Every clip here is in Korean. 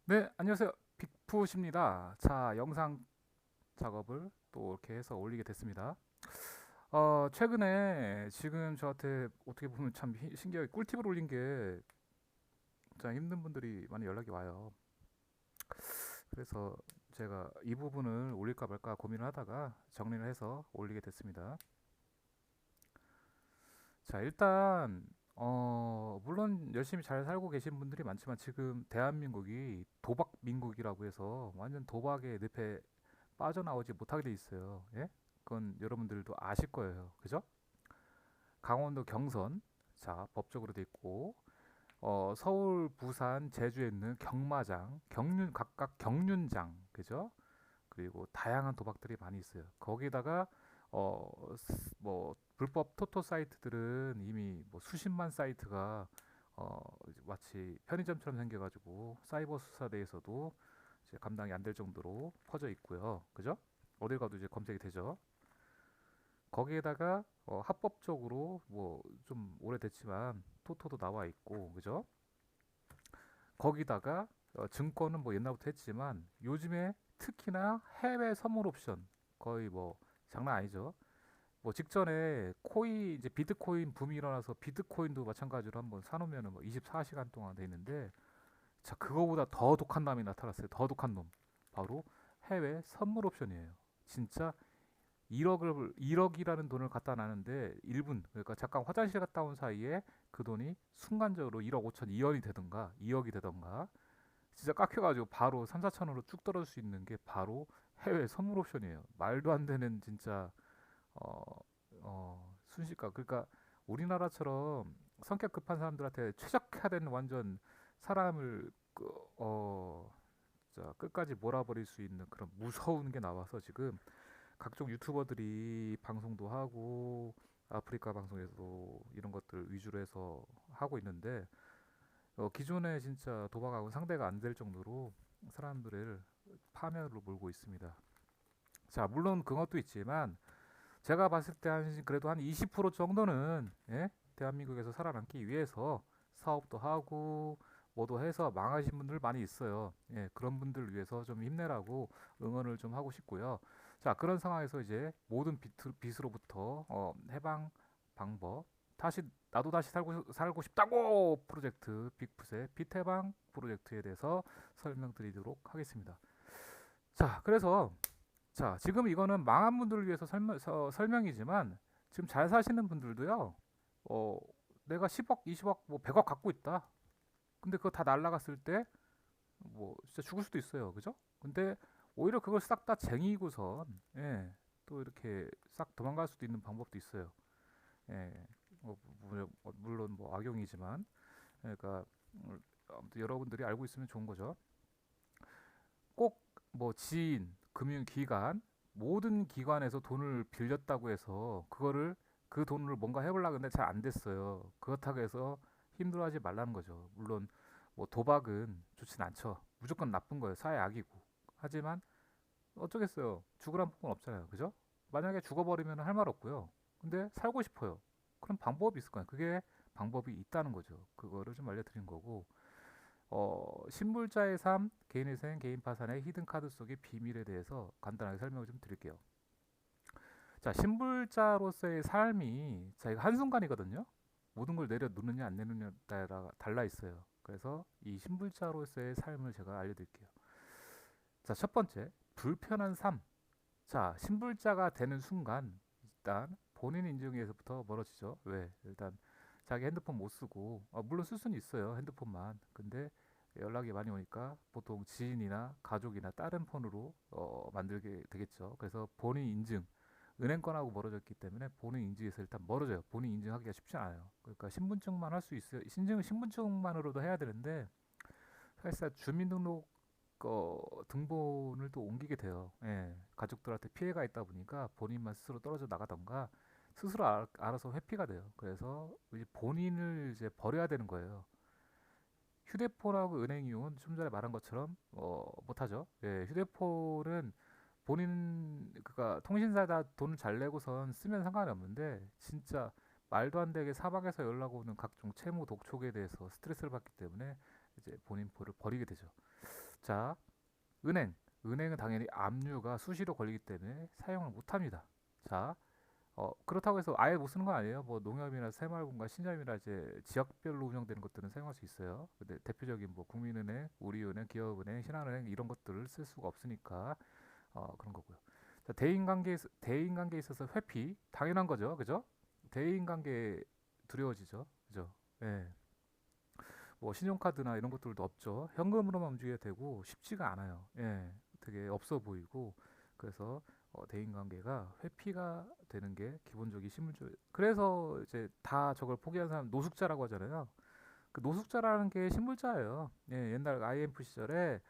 네, 안녕하세요. 빅풋입니다. 자, 영상 작업을 또 이렇게 해서 올리게 됐습니다. 최근에 지금 저한테 어떻게 보면 참 신기하게 꿀팁을 올린 게 참 힘든 분들이 많이 연락이 와요. 그래서 제가 이 부분을 올릴까 말까 고민을 하다가 정리를 해서 올리게 됐습니다. 자, 일단 물론 열심히 잘 살고 계신 분들이 많지만 지금 대한민국이 도박 민국이라고 해서 완전 도박의 늪에 빠져나오지 못하게 돼 있어요. 예? 그건 여러분들도 아실 거예요. 그죠? 강원도 경선, 자, 법적으로 돼 있고, 서울, 부산, 제주에 있는 경마장, 각각 경륜장, 그죠? 그리고 다양한 도박들이 많이 있어요. 거기다가, 불법 토토 사이트들은 이미 뭐 수십만 사이트가, 이제 마치 편의점처럼 생겨가지고, 사이버 수사대에서도 이제 감당이 안 될 정도로 퍼져 있고요. 그죠? 어딜 가도 이제 검색이 되죠. 거기에다가 합법적으로 뭐 좀 오래됐지만 토토도 나와 있고 그죠? 거기다가 증권은 뭐 옛날부터 했지만 요즘에 특히나 해외 선물 옵션 거의 뭐 장난 아니죠. 뭐 직전에 이제 비트코인 붐이 일어나서 비트코인도 마찬가지로 한번 사놓으면은 뭐 24시간 동안 돼 있는데 자 그거보다 더 독한 놈이 나타났어요. 더 독한 놈 바로 해외 선물 옵션이에요. 진짜 1억이라는 돈을 갖다 놨는데 1분 그러니까 잠깐 화장실 갔다 온 사이에 그 돈이 순간적으로 1억 5천 2원이 되던가 2억이 되던가 진짜 깎여가지고 바로 3, 4천원으로 쭉 떨어질 수 있는 게 바로 해외 선물 옵션이에요. 말도 안 되는 진짜 어, 순식가 그러니까 우리나라처럼 성격 급한 사람들한테 최적화된 완전 사람을 진짜 끝까지 몰아버릴 수 있는 그런 무서운 게 나와서 지금 각종 유튜버들이 방송도 하고 아프리카 방송에서도 이런 것들 위주로 해서 하고 있는데 기존에 진짜 도박하고 상대가 안 될 정도로 사람들을 파멸로 몰고 있습니다. 자, 물론 그것도 있지만 제가 봤을 때 그래도 한 20% 정도는 예? 대한민국에서 살아남기 위해서 사업도 하고 뭐도 해서 망하신 분들 많이 있어요. 예, 그런 분들 위해서 좀 힘내라고 응원을 좀 하고 싶고요. 자, 그런 상황에서 이제 모든 빚으로부터 해방 방법 나도 다시 살고 싶다고 프로젝트 빅풋의 빚 해방 프로젝트에 대해서 설명드리도록 하겠습니다. 자, 그래서 지금 이거는 망한 분들을 위해서 설명이지만 지금 잘 사시는 분들도요. 어, 내가 10억, 20억, 뭐 100억 갖고 있다. 근데 그거 다 날라갔을 때 뭐 진짜 죽을 수도 있어요. 그죠? 근데 오히려 그걸 싹 다 쟁이고선 예, 또 이렇게 싹 도망갈 수도 있는 방법도 있어요. 예, 물론 뭐 악용이지만 그러니까 아무튼 여러분들이 알고 있으면 좋은 거죠. 꼭 뭐 지인, 금융기관 모든 기관에서 돈을 빌렸다고 해서 그 돈을 뭔가 해보려고 했는데 잘 안 됐어요. 그렇다고 해서 힘들어하지 말라는 거죠. 물론 뭐 도박은 좋진 않죠. 무조건 나쁜 거예요. 사회 악이고. 하지만 어쩌겠어요. 죽으란 법은 없잖아요. 그죠? 만약에 죽어버리면 할 말 없고요. 근데 살고 싶어요. 그럼 방법이 있을 거예요. 그게 방법이 있다는 거죠. 그거를 좀 알려드린 거고 신불자의 삶, 개인의 생, 개인 파산의 히든 카드 속의 비밀에 대해서 간단하게 설명을 좀 드릴게요. 자, 신불자로서의 삶이 자기가 한순간이거든요. 모든 걸 내려놓느냐 안 내놓느냐에 따라 달라 있어요. 그래서 이 신불자로서의 삶을 제가 알려드릴게요. 자, 첫 번째, 불편한 삶. 자, 신불자가 되는 순간 일단 본인 인증에서부터 멀어지죠. 왜? 일단 자기 핸드폰 못 쓰고 물론 쓸 수는 있어요. 핸드폰만. 근데 연락이 많이 오니까 보통 지인이나 가족이나 다른 폰으로 만들게 되겠죠. 그래서 본인 인증 은행권하고 멀어졌기 때문에 본인 인증에서 일단 멀어져요. 본인 인증하기가 쉽지 않아요. 그러니까 신분증만 할 수 있어요. 신분증만으로도 해야 되는데 사실상 주민등록 등본을 또 옮기게 돼요. 예, 가족들한테 피해가 있다 보니까 본인만 스스로 떨어져 나가던가 스스로 알아서 회피가 돼요. 그래서 이제 본인을 이제 버려야 되는 거예요. 휴대폰하고 은행 이용은 좀 전에 말한 것처럼 못하죠. 예, 휴대폰은 본인 그니까 통신사에다 돈을 잘 내고선 쓰면 상관이 없는데 진짜 말도 안 되게 사방에서 연락 오는 각종 채무 독촉에 대해서 스트레스를 받기 때문에 이제 본인 폰을 버리게 되죠. 자, 은행. 은행은 당연히 압류가 수시로 걸리기 때문에 사용을 못합니다. 자, 그렇다고 해서 아예 못 쓰는 건 아니에요. 뭐 농협이나 새마을금과 신자유이나 이제 지역별로 운영되는 것들은 사용할 수 있어요. 근데 대표적인 뭐 국민은행, 우리은행, 기업은행, 신한은행 이런 것들을 쓸 수가 없으니까 그런 거고요. 자, 대인관계에 있어서 회피 당연한 거죠, 그죠? 대인관계 두려워지죠, 그죠? 예. 뭐 신용카드나 이런 것들도 없죠. 현금으로만 움직여야 되고 쉽지가 않아요. 예, 되게 없어 보이고 그래서 대인관계가 회피가 되는 게 기본적인 신분적. 그래서 이제 다 저걸 포기한 사람 노숙자라고 하잖아요. 그 노숙자라는 게 신분자예요. 예, 옛날 IMF 시절에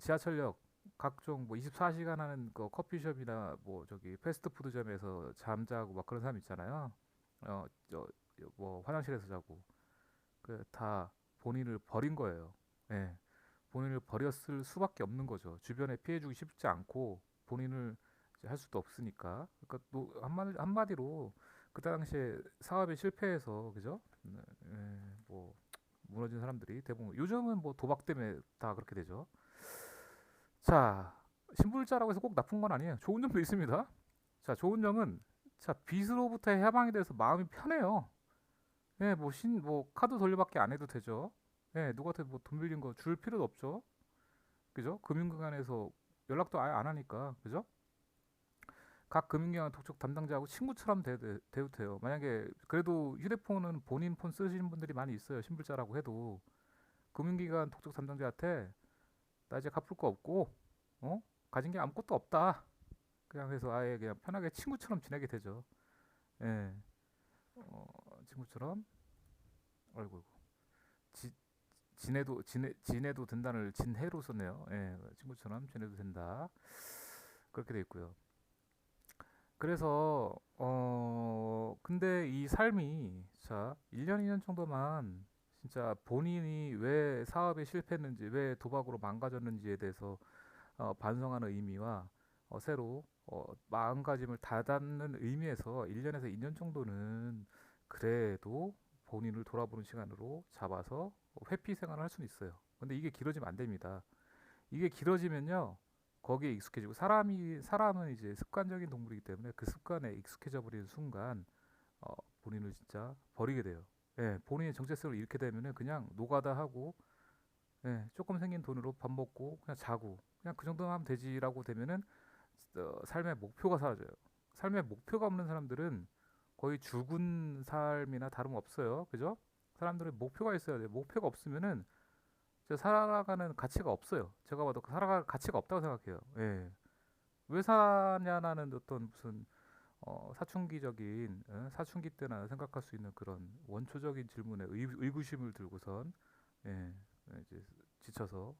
지하철역 각종 뭐 24시간 하는 그 커피숍이나 뭐 저기 패스트푸드점에서 잠자고 막 그런 사람 있잖아요. 뭐 화장실에서 자고 그 다 본인을 버린 거예요. 예. 본인을 버렸을 수밖에 없는 거죠. 주변에 피해주기 쉽지 않고 본인을 이제 할 수도 없으니까. 그러니까 또 한마디로 그 당시에 사업에 실패해서 그죠? 뭐 무너진 사람들이 대부분 요즘은 뭐 도박 때문에 다 그렇게 되죠. 자, 신불자라고 해서 꼭 나쁜 건 아니에요. 좋은 점도 있습니다. 자, 좋은 점은 자 빚으로부터 해방이 돼서 마음이 편해요. 예, 뭐 카드 돌려받기 안 해도 되죠. 예, 누구한테 뭐 돈 빌린 거 줄 필요도 없죠. 그죠? 금융기관에서 연락도 아예 안 하니까, 그죠? 각 금융기관 독촉 담당자하고 친구처럼 대도 돼요. 만약에 그래도 휴대폰은 본인 폰 쓰시는 분들이 많이 있어요. 신불자라고 해도 금융기관 독촉 담당자한테 나 이제 갚을 거 없고, 어? 가진 게 아무것도 없다. 그냥 해서 아예 그냥 편하게 친구처럼 지내게 되죠. 예, 친구처럼. 아이고, 지내도 된다를 진해로 썼네요. 예, 친구처럼 지내도 된다. 그렇게 돼 있고요. 그래서 근데 이 삶이 자 1년 2년 정도만 진짜 본인이 왜 사업에 실패했는지 왜 도박으로 망가졌는지에 대해서 반성하는 의미와 새로 마음가짐을 다잡는 의미에서 1년에서 2년 정도는 그래도 본인을 돌아보는 시간으로 잡아서 회피 생활을 할 수는 있어요. 근데 이게 길어지면 안 됩니다. 이게 길어지면요. 거기에 익숙해지고 사람은 이제 습관적인 동물이기 때문에 그 습관에 익숙해져 버리는 순간 어, 본인을 진짜 버리게 돼요. 예, 본인의 정체성을 잃게 되면은 그냥 노가다 하고 예, 조금 생긴 돈으로 밥 먹고 그냥 자고 그냥 그 정도만 하면 되지라고 되면은 삶의 목표가 사라져요. 삶의 목표가 없는 사람들은 거의 죽은 삶이나 다름없어요. 그죠? 사람들은 목표가 있어야 돼요. 목표가 없으면은 살아가는 가치가 없어요. 제가 봐도 살아갈 가치가 없다고 생각해요. 예. 왜 사냐라는 어떤 무슨 사춘기적인 사춘기 때나 생각할 수 있는 그런 원초적인 질문에 의구심을 들고선 예, 이제 지쳐서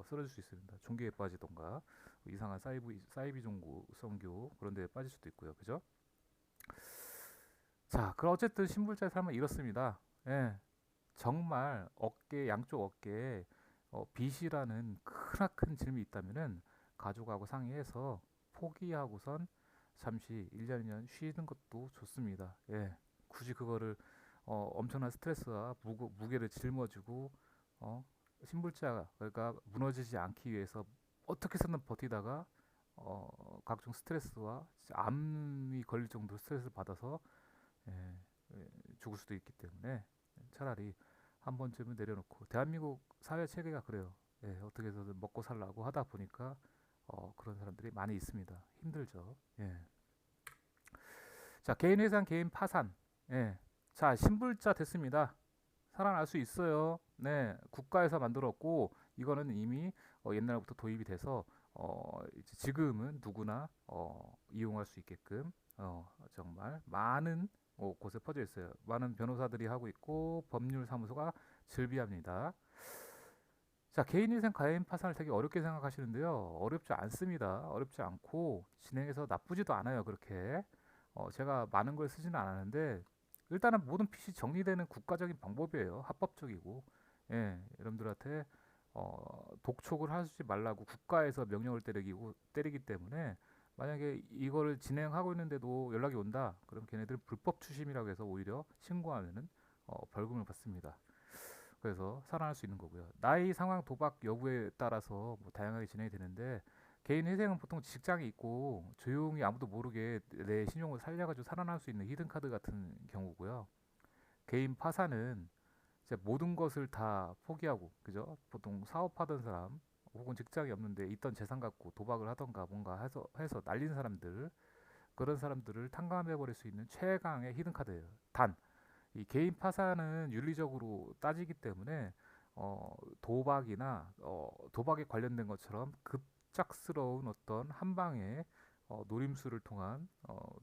쓰러질 수 있습니다. 종교에 빠지던가 이상한 사이비 종교 성교 그런 데에 빠질 수도 있고요. 그죠? 자, 그럼 어쨌든 신불자의 삶은 이렇습니다. 예, 정말 양쪽 어깨에 빚이라는 크나큰 짐이 있다면은 가족하고 상의해서 포기하고선 잠시 1년, 2년 쉬는 것도 좋습니다. 예. 굳이 그거를 엄청난 스트레스와 무게를 짊어지고 어, 신불자 그러니까 무너지지 않기 위해서 어떻게 해서든 버티다가 각종 스트레스와 암이 걸릴 정도 스트레스를 받아서 예, 예, 죽을 수도 있기 때문에 차라리 한 번쯤은 내려놓고 대한민국 사회 체계가 그래요. 예, 어떻게 해서든 먹고 살라고 하다 보니까 그런 사람들이 많이 있습니다. 힘들죠. 예. 자, 개인 회상, 개인 파산. 예. 자, 신불자 됐습니다. 살아날 수 있어요. 네, 국가에서 만들었고 이거는 이미 옛날부터 도입이 돼서 이제 지금은 누구나 이용할 수 있게끔 정말 많은 곳에 퍼져 있어요. 많은 변호사들이 하고 있고 법률사무소가 즐비합니다. 자, 개인위생 가해인 파산을 되게 어렵게 생각하시는데요. 어렵지 않습니다. 어렵지 않고 진행해서 나쁘지도 않아요. 그렇게 제가 많은 걸 쓰지는 않았는데 일단은 모든 핏이 정리되는 국가적인 방법이에요. 합법적이고 여러분들한테 독촉을 하지 말라고 국가에서 명령을 때리기 때문에 만약에 이거를 진행하고 있는데도 연락이 온다. 그럼 걔네들 불법 추심이라고 해서 오히려 신고하면은 벌금을 받습니다. 그래서 살아날 수 있는 거고요. 나이, 상황, 도박 여부에 따라서 뭐 다양하게 진행이 되는데 개인 회생은 보통 직장이 있고 조용히 아무도 모르게 내 신용을 살려가지고 살아날 수 있는 히든 카드 같은 경우고요. 개인 파산은 이제 모든 것을 다 포기하고, 그죠? 보통 사업하던 사람 혹은 직장이 없는데 있던 재산 갖고 도박을 하던가 뭔가 해서 날린 사람들, 그런 사람들을 탕감해 버릴 수 있는 최강의 히든 카드예요. 단 이 개인 파산은 윤리적으로 따지기 때문에 도박이나 도박에 관련된 것처럼 급작스러운 어떤 한 방의 노림수를 통한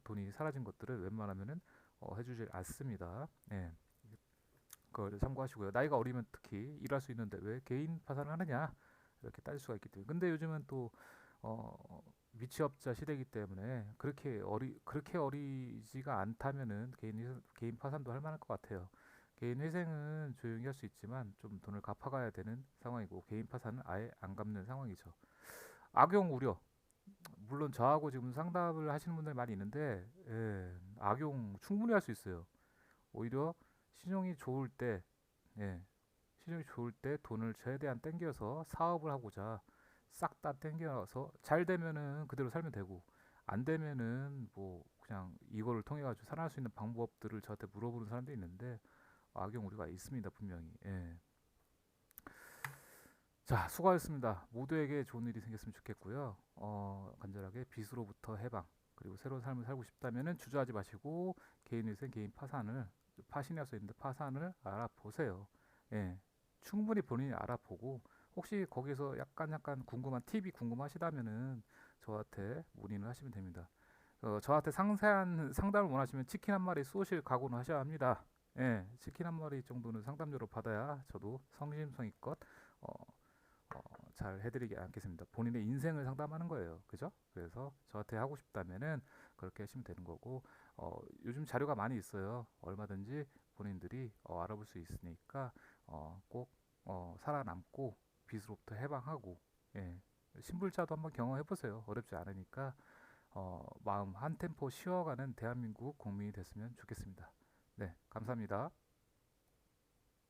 돈이 사라진 것들을 웬만하면은 해주질 않습니다. 예, 그걸 참고하시고요. 나이가 어리면 특히 일할 수 있는데 왜 개인 파산을 하느냐 이렇게 따질 수가 있기 때문에. 근데 요즘은 또 미취업자 시대이기 때문에 그렇게 어리지가 않다면은 개인 파산도 할 만할 것 같아요. 개인 회생은 조용히 할 수 있지만 좀 돈을 갚아가야 되는 상황이고 개인 파산은 아예 안 갚는 상황이죠. 악용 우려. 물론 저하고 지금 상담을 하시는 분들 많이 있는데 악용 충분히 할 수 있어요. 오히려 신용이 좋을 때, 예, 신용이 좋을 때 돈을 최대한 땡겨서 사업을 하고자 싹 다 땡겨서 잘 되면은 그대로 살면 되고 안 되면은 뭐 그냥 이거를 통해 가지고 살아날 수 있는 방법들을 저한테 물어보는 사람도 있는데 악용 우려가 있습니다 분명히. 예. 자, 수고하셨습니다. 모두에게 좋은 일이 생겼으면 좋겠고요. 간절하게 빚으로부터 해방 그리고 새로운 삶을 살고 싶다면은 주저하지 마시고 개인일생 개인 파산을 파신이라 써 있는데 파산을 알아보세요. 예, 충분히 본인이 알아보고 혹시 거기서 약간 궁금한 팁이 궁금하시다면은 저한테 문의를 하시면 됩니다. 저한테 상세한 상담을 원하시면 치킨 한 마리 쏘실 각오는 하셔야 합니다. 예, 치킨 한 마리 정도는 상담료로 받아야 저도 성심성의껏 어, 잘 해드리지 않겠습니다. 본인의 인생을 상담하는 거예요. 그죠? 그래서 저한테 하고 싶다면은 그렇게 하시면 되는 거고, 요즘 자료가 많이 있어요. 얼마든지 본인들이 알아볼 수 있으니까, 꼭, 살아남고 빚으로부터 해방하고, 예. 신불자도 한번 경험해 보세요. 어렵지 않으니까, 마음 한 템포 쉬어가는 대한민국 국민이 됐으면 좋겠습니다. 네, 감사합니다.